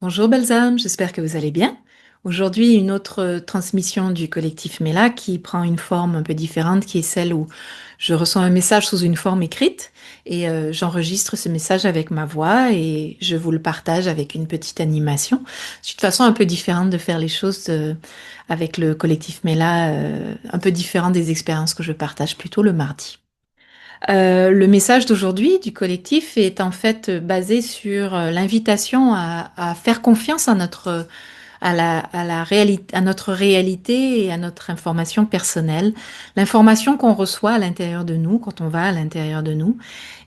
Bonjour belles âmes, j'espère que vous allez bien. Aujourd'hui, une autre transmission du collectif Mela qui prend une forme un peu différente, qui est celle où je reçois un message sous une forme écrite et j'enregistre ce message avec ma voix et je vous le partage avec une petite animation. C'est une façon un peu différente de faire les choses avec le collectif Mela, un peu différent des expériences que je partage plutôt le mardi. Le message d'aujourd'hui du collectif est en fait basé sur l'invitation à faire confiance à à notre réalité et à notre information personnelle, l'information qu'on reçoit à l'intérieur de nous, quand on va à l'intérieur de nous,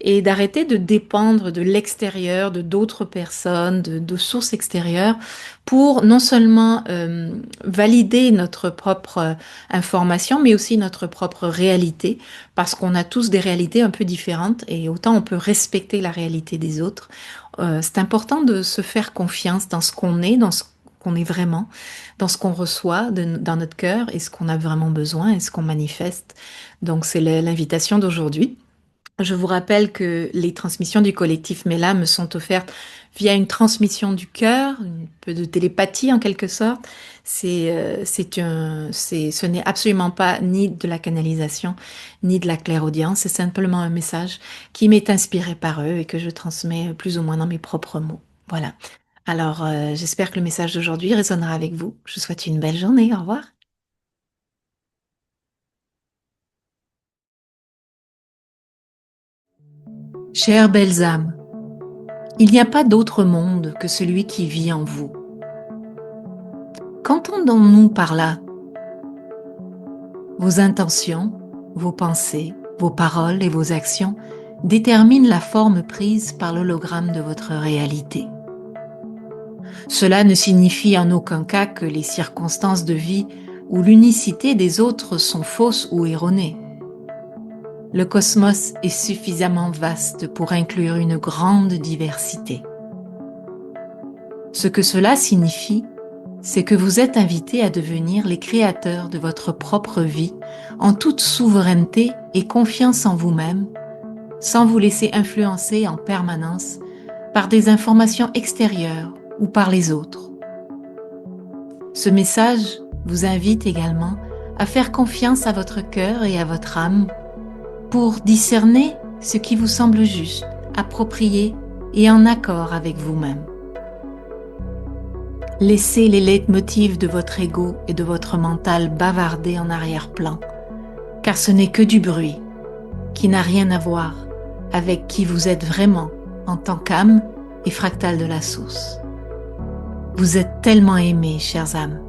et d'arrêter de dépendre de l'extérieur, de d'autres personnes, de sources extérieures, pour non seulement valider notre propre information, mais aussi notre propre réalité, parce qu'on a tous des réalités un peu différentes, et autant on peut respecter la réalité des autres. C'est important de se faire confiance dans ce qu'on est, dans ce qu'on est vraiment, dans ce qu'on reçoit dans notre cœur et ce qu'on a vraiment besoin et ce qu'on manifeste. Donc c'est l'invitation d'aujourd'hui. Je vous rappelle que les transmissions du collectif Mela me sont offertes via une transmission du cœur, un peu de télépathie en quelque sorte. Ce n'est absolument pas ni de la canalisation, ni de la clairaudience. C'est simplement un message qui m'est inspiré par eux et que je transmets plus ou moins dans mes propres mots. Voilà. Alors, j'espère que le message d'aujourd'hui résonnera avec vous. Je vous souhaite une belle journée. Au revoir. Chères belles âmes, il n'y a pas d'autre monde que celui qui vit en vous. Qu'entendons-nous par là? Vos intentions, vos pensées, vos paroles et vos actions déterminent la forme prise par l'hologramme de votre réalité. Cela ne signifie en aucun cas que les circonstances de vie ou l'unicité des autres sont fausses ou erronées. Le cosmos est suffisamment vaste pour inclure une grande diversité. Ce que cela signifie, c'est que vous êtes invités à devenir les créateurs de votre propre vie en toute souveraineté et confiance en vous-même, sans vous laisser influencer en permanence par des informations extérieures ou par les autres. Ce message vous invite également à faire confiance à votre cœur et à votre âme pour discerner ce qui vous semble juste, approprié et en accord avec vous-même. Laissez les leitmotivs de votre ego et de votre mental bavarder en arrière-plan, car ce n'est que du bruit qui n'a rien à voir avec qui vous êtes vraiment en tant qu'âme et fractal de la source. Vous êtes tellement aimés, chères âmes,